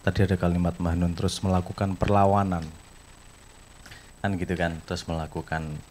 Tadi ada kalimat Mbah Nun, terus melakukan perlawanan. Kan gitu kan, terus melakukan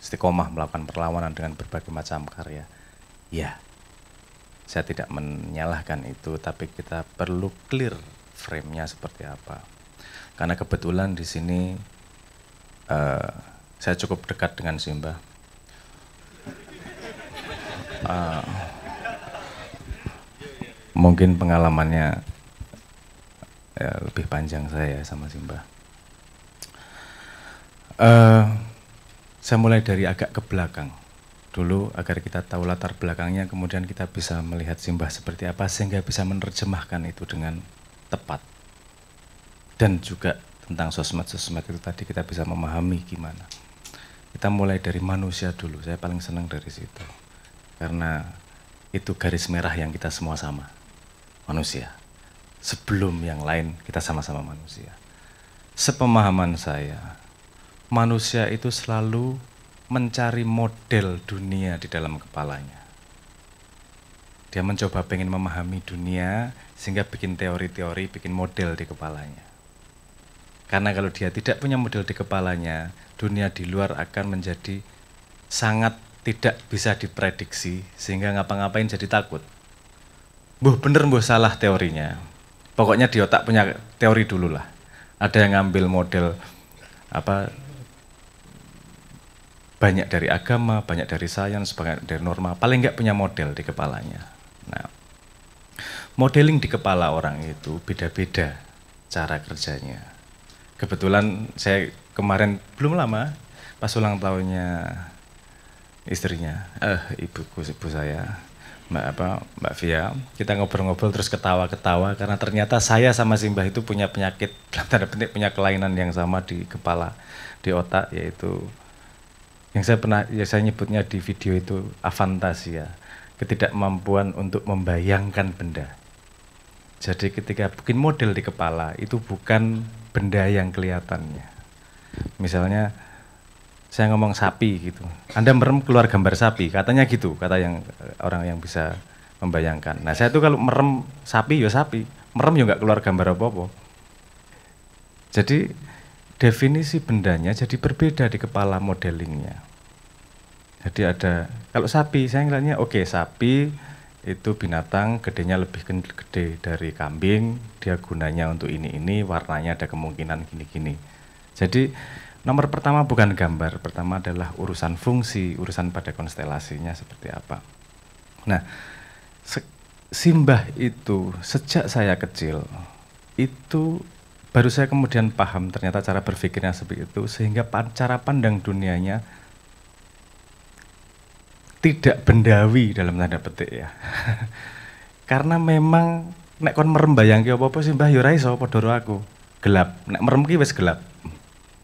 istiqomah melakukan perlawanan dengan berbagai macam karya. Ya, saya tidak menyalahkan itu, tapi kita perlu clear frame-nya seperti apa. Karena kebetulan di sini saya cukup dekat dengan Simbah. Mungkin pengalamannya lebih panjang saya sama Simbah. Saya mulai dari agak ke belakang dulu agar kita tahu latar belakangnya, kemudian kita bisa melihat Simbah seperti apa sehingga bisa menerjemahkan itu dengan tepat. Dan juga tentang sosmed itu tadi kita bisa memahami gimana. Kita mulai dari manusia dulu, saya paling senang dari situ. Karena itu garis merah yang kita semua sama, manusia. Sebelum yang lain kita sama-sama manusia. Sepemahaman saya, manusia itu selalu mencari model dunia di dalam kepalanya. Dia mencoba pengen memahami dunia sehingga bikin teori-teori, bikin model di kepalanya. Karena kalau dia tidak punya model di kepalanya, dunia di luar akan menjadi sangat tidak bisa diprediksi sehingga ngapa-ngapain jadi takut. Mbuh bener mbuh salah teorinya. Pokoknya di otak punya teori dulu lah. Ada yang ngambil model banyak dari agama, banyak dari sains, banyak dari norma, paling nggak punya model di kepalanya. Nah, modeling di kepala orang itu beda-beda cara kerjanya. Kebetulan saya kemarin belum lama pas ulang tahunnya istrinya, ibu saya, Mbak Via, kita ngobrol-ngobrol terus ketawa-ketawa karena ternyata saya sama Simbah itu punya penyakit, dalam tanda petik punya kelainan yang sama di kepala, di otak, yaitu yang saya nyebutnya di video itu afantasia, ketidakmampuan untuk membayangkan benda. Jadi ketika bikin model di kepala itu bukan benda yang kelihatannya. Misalnya saya ngomong sapi gitu, Anda merem keluar gambar sapi, katanya gitu, kata yang orang yang bisa membayangkan. Nah saya tuh kalau merem sapi ya sapi, merem ya nggak keluar gambar apa-apa. Jadi definisi bendanya jadi berbeda di kepala modelingnya. Jadi ada, kalau sapi saya ngeliatnya oke, sapi itu binatang gedenya lebih gede dari kambing, dia gunanya untuk ini, warnanya ada kemungkinan gini-gini. Jadi nomor pertama bukan gambar, pertama adalah urusan fungsi, urusan pada konstelasinya seperti apa. Nah, Simbah itu sejak saya kecil, itu baru saya kemudian paham ternyata cara berpikirnya seperti itu, sehingga cara pandang dunianya tidak bendawi dalam tanda petik ya. Karena memang nek kon merem bayangke apa-apa Simbah yo ra iso padha karo aku. Gelap, nek merem ki wis gelap.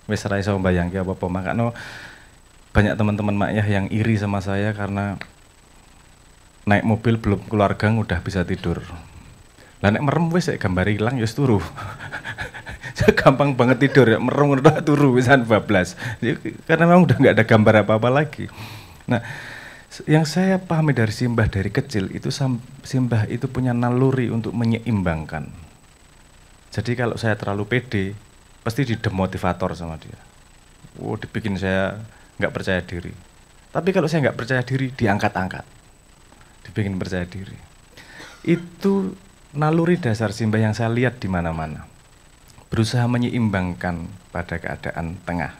Wis ra iso mbayangke apa-apa. Makanya banyak teman-teman Mak Yah yang iri sama saya karena naik mobil belum keluar gang udah bisa tidur. Lah nek merem wis gambar ilang ya wis turu. Gampang banget tidur ya, merem udah turu wisan bablas. Karena memang udah nggak ada gambar apa-apa lagi. Nah, yang saya pahami dari Simbah dari kecil itu Simbah itu punya naluri untuk menyeimbangkan. Jadi kalau saya terlalu pede, pasti didemotivator sama dia. Dibikin saya nggak percaya diri. Tapi kalau saya nggak percaya diri, diangkat-angkat, dibikin percaya diri. Itu naluri dasar Simbah yang saya lihat di mana-mana. Berusaha menyeimbangkan pada keadaan tengah.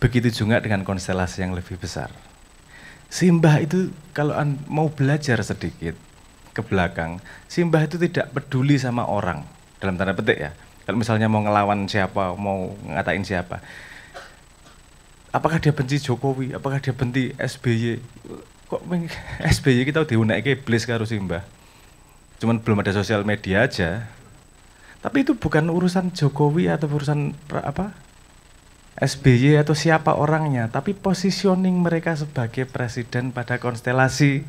Begitu juga dengan konstelasi yang lebih besar. Simbah itu kalau mau belajar sedikit ke belakang, Simbah itu tidak peduli sama orang, dalam tanda petik ya. Kalau misalnya mau ngelawan siapa, mau ngatain siapa, apakah dia benci Jokowi, apakah dia benci SBY, kok SBY kita diunaike iblis karo Simbah. Cuman belum ada sosial media aja. Tapi itu bukan urusan Jokowi atau urusan SBY atau siapa orangnya, tapi positioning mereka sebagai presiden pada konstelasi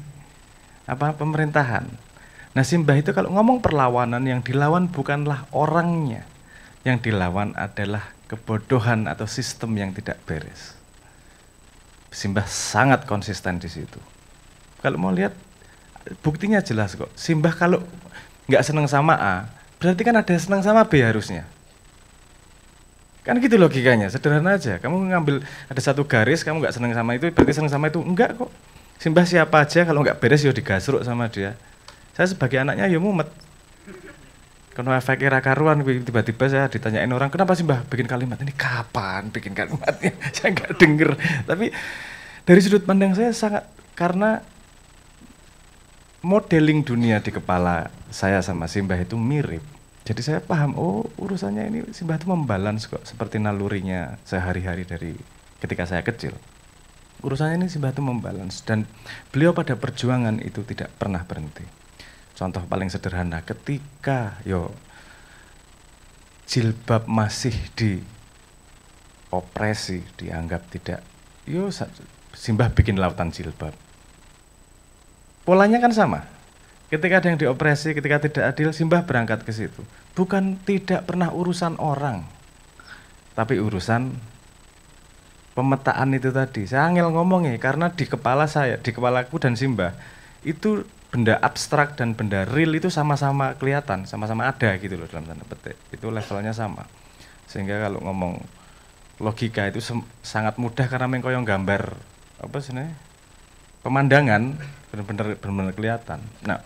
pemerintahan. Nah Simbah itu kalau ngomong perlawanan, yang dilawan bukanlah orangnya, yang dilawan adalah kebodohan atau sistem yang tidak beres. Simbah sangat konsisten di situ. Kalau mau lihat buktinya jelas kok. Simbah kalau nggak seneng sama A, berarti kan ada seneng sama B harusnya. Kan gitu logikanya, sederhana aja. Kamu ngambil ada satu garis, kamu nggak seneng sama itu, berarti seneng sama itu. Enggak kok. Simbah siapa aja kalau nggak beres ya digasruk sama dia. Saya sebagai anaknya ya mumet. Karena efek era karuan, tiba-tiba saya ditanyain orang, kenapa sih Mbah bikin kalimat ini? Kapan bikin kalimatnya? Saya nggak denger. Tapi dari sudut pandang saya sangat, karena modeling dunia di kepala saya sama Simbah itu mirip. Jadi saya paham, oh urusannya ini Simbah itu membalance kok, seperti nalurinya sehari-hari dari ketika saya kecil. Urusannya ini Simbah itu membalance, dan beliau pada perjuangan itu tidak pernah berhenti. Contoh paling sederhana, ketika jilbab masih diopresi, dianggap tidak, Simbah bikin lautan jilbab. Polanya kan sama. Ketika ada yang diopresi, ketika tidak adil, Simbah berangkat ke situ. Bukan tidak pernah urusan orang, tapi urusan pemetaan itu tadi. Saya angel ngomongnya karena di kepala saya, di kepalaku dan Simbah itu benda abstrak dan benda real itu sama-sama kelihatan, sama-sama ada gitu loh dalam tanda petik. Itu levelnya sama. Sehingga kalau ngomong logika itu sangat mudah karena mengkoyong gambar apa sebenarnya pemandangan benar-benar kelihatan. Nah,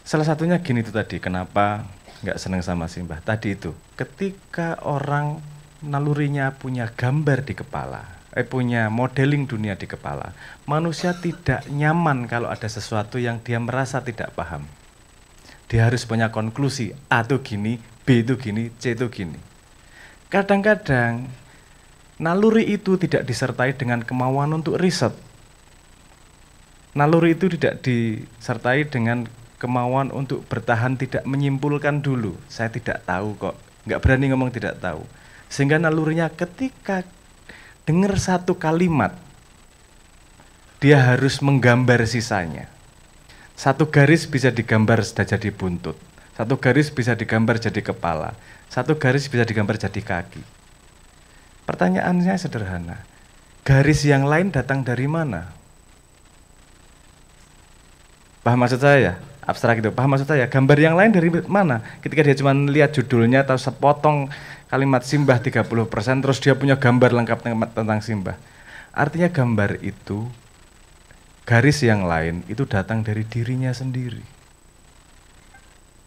salah satunya gini itu tadi, kenapa nggak seneng sama Simbah tadi itu, ketika orang nalurinya punya gambar di kepala, punya modeling dunia di kepala, manusia tidak nyaman kalau ada sesuatu yang dia merasa tidak paham. Dia harus punya konklusi, A itu gini, B itu gini, C itu gini. Kadang-kadang naluri itu tidak disertai dengan kemauan untuk riset. Naluri itu tidak disertai dengan kemauan untuk bertahan, tidak menyimpulkan dulu. Saya tidak tahu kok, nggak berani ngomong tidak tahu. Sehingga nalurinya ketika dengar satu kalimat, dia harus menggambar sisanya. Satu garis bisa digambar sudah jadi buntut, satu garis bisa digambar jadi kepala, satu garis bisa digambar jadi kaki. Pertanyaannya sederhana, garis yang lain datang dari mana? Paham maksud saya? Abstrak itu, paham maksud saya? Gambar yang lain dari mana? Ketika dia cuma lihat judulnya atau sepotong kalimat Simbah 30%, terus dia punya gambar lengkap tentang Simbah. Artinya gambar itu, garis yang lain itu datang dari dirinya sendiri.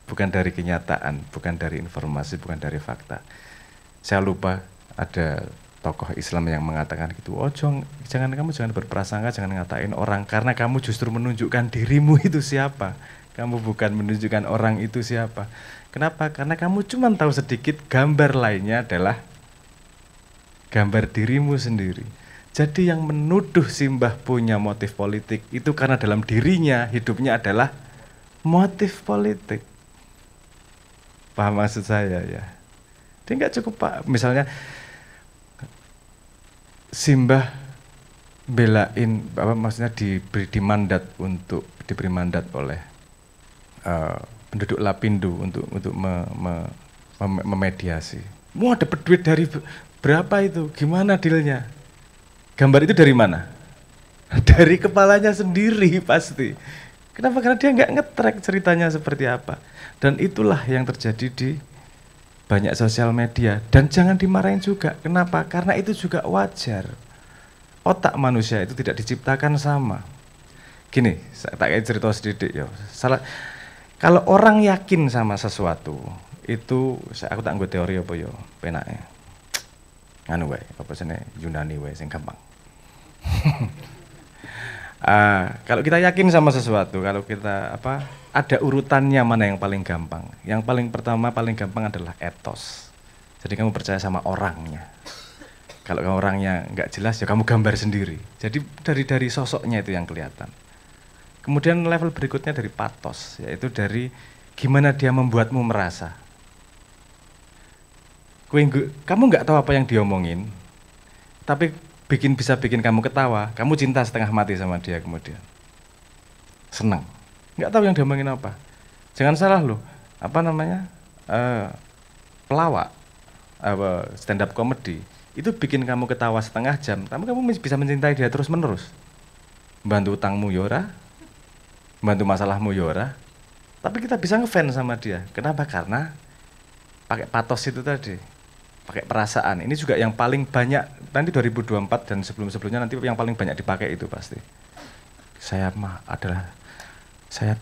Bukan dari kenyataan, bukan dari informasi, bukan dari fakta. Saya lupa ada tokoh Islam yang mengatakan gitu, kamu jangan berprasangka, jangan ngatain orang, karena kamu justru menunjukkan dirimu itu siapa. Kamu bukan menunjukkan orang itu siapa. Kenapa? Karena kamu cuma tahu sedikit, gambar lainnya adalah gambar dirimu sendiri. Jadi yang menuduh Simbah punya motif politik itu karena dalam dirinya hidupnya adalah motif politik. Paham maksud saya ya? Dia nggak cukup Pak. Misalnya Simbah belain, maksudnya diberi mandat oleh penduduk Lapindo untuk memediasi. Mau dapat duit dari berapa itu? Gimana dealnya? Gambar itu dari mana? Dari kepalanya sendiri pasti. Kenapa? Karena dia nggak nge-track ceritanya seperti apa. Dan itulah yang terjadi di banyak sosial media. Dan jangan dimarahin juga. Kenapa? Karena itu juga wajar. Otak manusia itu tidak diciptakan sama. Gini, saya tak kayak cerita sedikit ya. Kalau orang yakin sama sesuatu, itu aku tak nggo teori apa ya, penake. Anu wae, apa jenenge Yunani wae sing gampang. Kalau kita yakin sama sesuatu, kalau kita ada urutannya mana yang paling gampang. Yang paling pertama, paling gampang adalah etos. Jadi kamu percaya sama orangnya. Kalau orangnya nggak jelas ya kamu gambar sendiri. Jadi dari sosoknya itu yang kelihatan. Kemudian level berikutnya dari patos, yaitu dari gimana dia membuatmu merasa. Kamu nggak tahu apa yang diomongin, tapi bisa bikin kamu ketawa, kamu cinta setengah mati sama dia kemudian. Senang. Nggak tahu yang diomongin apa. Jangan salah loh, pelawak, stand up comedy, itu bikin kamu ketawa setengah jam, tapi kamu bisa mencintai dia terus-menerus. Bantu utangmu yora, bantu masalahmu ya ora. Tapi kita bisa ngefans sama dia. Kenapa? Karena pakai patos itu tadi. Pakai perasaan. Ini juga yang paling banyak nanti 2024 dan sebelum-sebelumnya nanti yang paling banyak dipakai itu pasti. Saya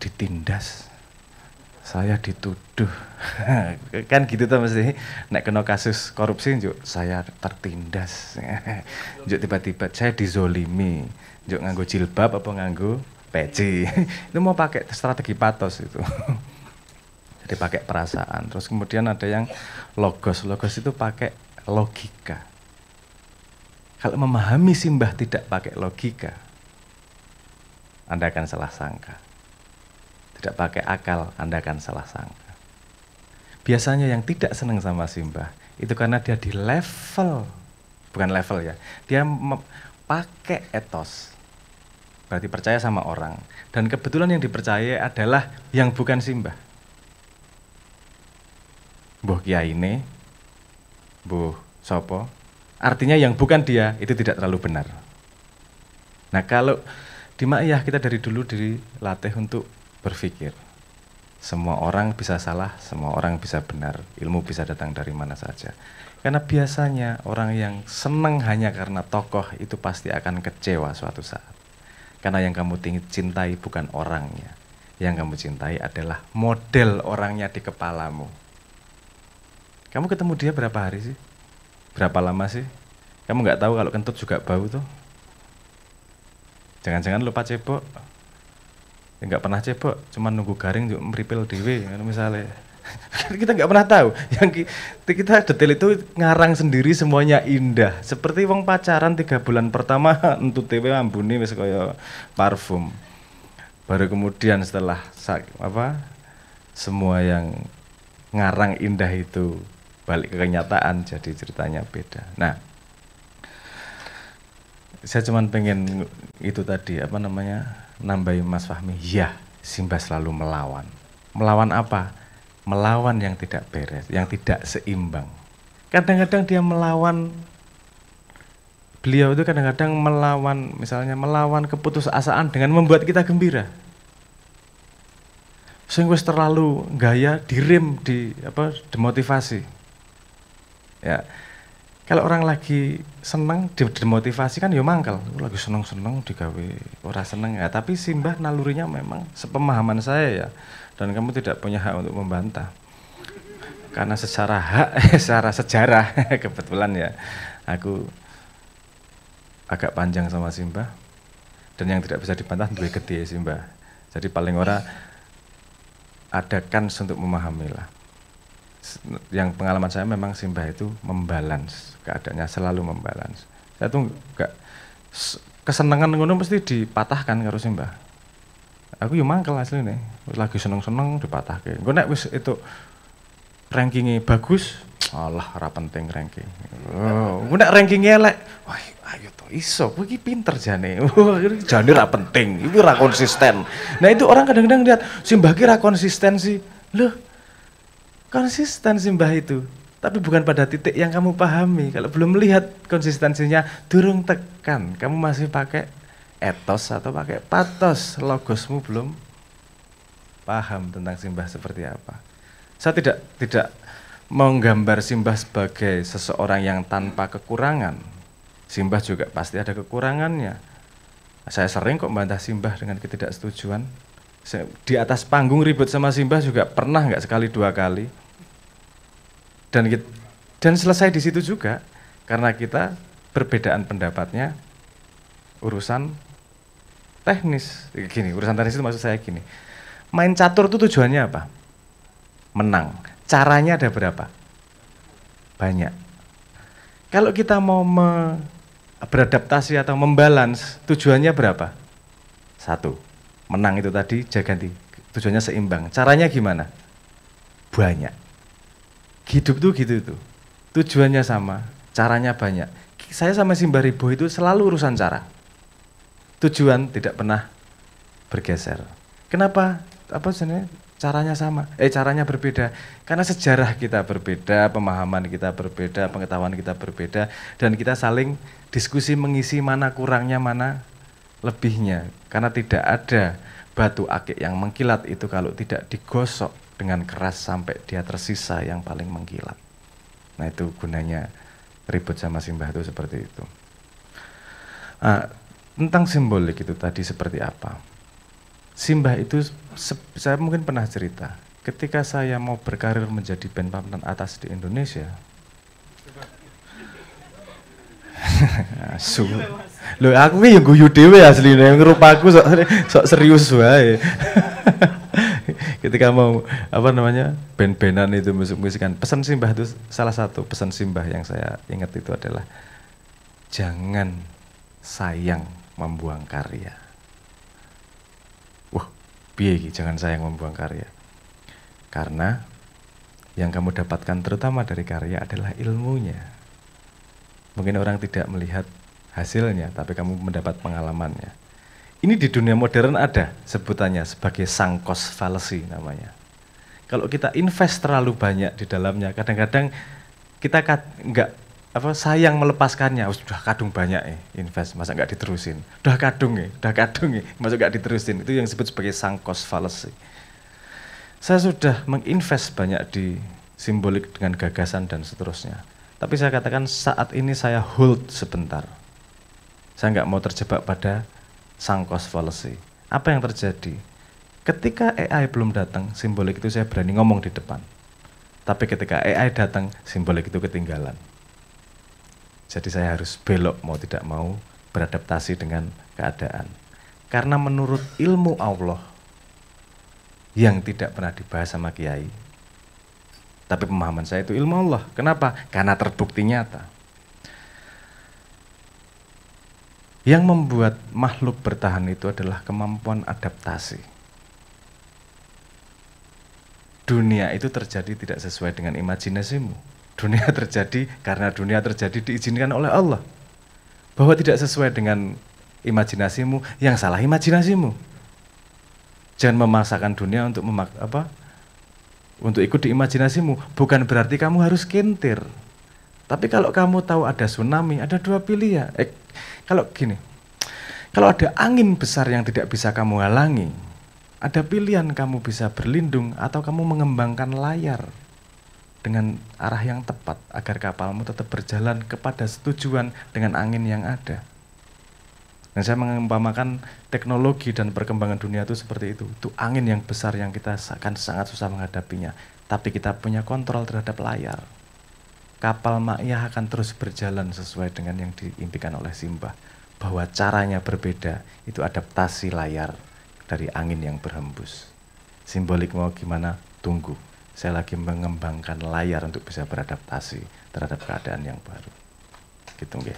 ditindas. Saya dituduh. Kan gitu tuh mesti. Nek kena kasus korupsi njuk saya tertindas. Njuk tiba-tiba saya dizolimi. Njuk nganggo jilbab apa nganggo peci. Itu mau pakai strategi patos itu. Dipakai perasaan. Terus kemudian ada yang logos. Logos itu pakai logika. Kalau memahami simbah tidak pakai logika, Anda akan salah sangka. Tidak pakai akal, Anda akan salah sangka. Biasanya yang tidak senang sama simbah, itu karena dia di level, bukan level ya, dia pakai etos. Berarti percaya sama orang. Dan kebetulan yang dipercaya adalah yang bukan simbah. Mbuh kiai ini, mbuh sopo, artinya yang bukan dia itu tidak terlalu benar. Nah kalau di Ma'iyah kita dari dulu dilatih untuk berpikir. Semua orang bisa salah, semua orang bisa benar, ilmu bisa datang dari mana saja. Karena biasanya orang yang senang hanya karena tokoh itu pasti akan kecewa suatu saat. Karena yang kamu cintai bukan orangnya, yang kamu cintai adalah model orangnya di kepalamu. Kamu ketemu dia berapa hari sih? Berapa lama sih? Kamu nggak tahu kalau kentut juga bau tuh? Jangan-jangan lupa cebok. Ya nggak pernah cebok, cuma nunggu garing juga meripil dewe, misalnya. Kita nggak pernah tahu. Yang kita detail itu ngarang sendiri semuanya indah. Seperti wong pacaran 3 bulan pertama entut dewe ambune wis kaya parfum. Baru kemudian setelah semua yang ngarang indah itu balik ke kenyataan, jadi ceritanya beda. Nah, saya cuma pengen itu tadi, nambahin Mas Fahmi. Ya, simbah selalu melawan. Melawan apa? Melawan yang tidak beres, yang tidak seimbang. Kadang-kadang dia melawan, beliau itu kadang-kadang melawan, misalnya melawan keputusasaan dengan membuat kita gembira. Sing wis terlalu gaya direm, demotivasi. Ya, kalau orang lagi seneng demotivasi kan ya mangkel, lagi seneng-seneng digawe ora seneng ya. Tapi simbah nalurinya memang sepemahaman saya ya, dan kamu tidak punya hak untuk membantah. Karena secara sejarah kebetulan ya, aku agak panjang sama simbah, dan yang tidak bisa dibantah duwe gede simbah. Jadi paling ora ada kans untuk memahami lah. Yang pengalaman saya memang simbah itu membalans keadaannya, selalu membalans. Saya tuh gak kesenangan ngono mesti dipatahkan karo simbah. Aku yo mangkel asli nih, lagi seneng-seneng dipatahke. Engko nek wis itu rankingnya bagus, alah ora penting ranking. Oh, nek rankingnya elek, wah ayo to iso, kowe iki pinter jane. Jane ora penting, itu ora konsisten. Nah itu orang kadang-kadang lihat simbah ki ora konsisten sih. Loh, konsisten simbah itu, tapi bukan pada titik yang kamu pahami. Kalau belum melihat konsistensinya, durung tekan. Kamu masih pakai etos atau pakai patos, logosmu belum paham tentang simbah seperti apa. Saya tidak menggambar simbah sebagai seseorang yang tanpa kekurangan. Simbah juga pasti ada kekurangannya. Saya sering kok membantah simbah dengan ketidaksetujuan. Di atas panggung ribut sama simbah juga pernah, nggak sekali 2 kali. Dan selesai di situ juga, karena kita perbedaan pendapatnya urusan teknis. Gini, urusan teknis itu maksud saya gini. Main catur itu tujuannya apa? Menang. Caranya ada berapa? Banyak. Kalau kita mau beradaptasi atau membalance, tujuannya berapa? 1. Menang itu tadi, ganti. Tujuannya seimbang. Caranya gimana? Banyak. Hidup tuh gitu tuh. Tujuannya sama, caranya banyak. Saya sama Simbah Ribo itu selalu urusan cara. Tujuan tidak pernah bergeser. Kenapa? Sebenarnya caranya sama, caranya berbeda. Karena sejarah kita berbeda, pemahaman kita berbeda, pengetahuan kita berbeda, dan kita saling diskusi mengisi mana kurangnya, mana lebihnya. Karena tidak ada Batu akik yang mengkilat itu kalau tidak digosok dengan keras sampai dia tersisa yang paling mengkilat. Nah itu gunanya ribut sama simbah itu seperti itu. Tentang simbolik itu tadi seperti apa? Simbah itu, saya mungkin pernah cerita, ketika saya mau berkarir menjadi band papan atas di Indonesia, Loh aku yang guyu dhewe asline, ngerupaku sok serius wae. Ketika mau band-bandan itu musik-musikan, pesan simbah itu salah satu pesan simbah yang saya ingat itu adalah jangan sayang membuang karya. Wah, piye iki jangan sayang membuang karya? Karena yang kamu dapatkan terutama dari karya adalah ilmunya. Mungkin orang tidak melihat hasilnya, tapi kamu mendapat pengalamannya. Ini di dunia modern ada sebutannya sebagai sunk cost fallacy namanya. Kalau kita invest terlalu banyak di dalamnya, kadang-kadang kita nggak sayang melepaskannya. Sudah kadung banyak invest, masa nggak diterusin? Udah kadung masa nggak diterusin? Itu yang disebut sebagai sunk cost fallacy. Saya sudah menginvest banyak di simbolik dengan gagasan dan seterusnya. Tapi saya katakan saat ini saya hold sebentar. Saya nggak mau terjebak pada sunk cost fallacy. Apa yang terjadi? Ketika AI belum datang, simbolik itu saya berani ngomong di depan. Tapi ketika AI datang, simbolik itu ketinggalan. Jadi saya harus belok mau tidak mau beradaptasi dengan keadaan. Karena menurut ilmu Allah yang tidak pernah dibahas sama kiai, tapi pemahaman saya itu ilmu Allah. Kenapa? Karena terbukti nyata. Yang membuat makhluk bertahan itu adalah kemampuan adaptasi. Dunia itu terjadi tidak sesuai dengan imajinasimu. Dunia terjadi karena dunia terjadi diizinkan oleh Allah. Bahwa tidak sesuai dengan imajinasimu, yang salah imajinasimu. Jangan memaksakan dunia untuk untuk ikut di imajinasimu, bukan berarti kamu harus kintir. Tapi kalau kamu tahu ada tsunami, ada dua pilihan. Kalau ada angin besar yang tidak bisa kamu halangi, ada pilihan kamu bisa berlindung atau kamu mengembangkan layar dengan arah yang tepat agar kapalmu tetap berjalan kepada tujuan dengan angin yang ada. Dan saya mengumpamakan teknologi dan perkembangan dunia itu seperti itu. Itu angin yang besar yang kita akan sangat susah menghadapinya. Tapi kita punya kontrol terhadap layar. Kapal Ma'iyyah akan terus berjalan sesuai dengan yang diimpikan oleh Simbah. Bahwa caranya berbeda, itu adaptasi layar dari angin yang berhembus. Simbolik mau gimana? Tunggu. Saya lagi mengembangkan layar untuk bisa beradaptasi terhadap keadaan yang baru. Gitu nggih.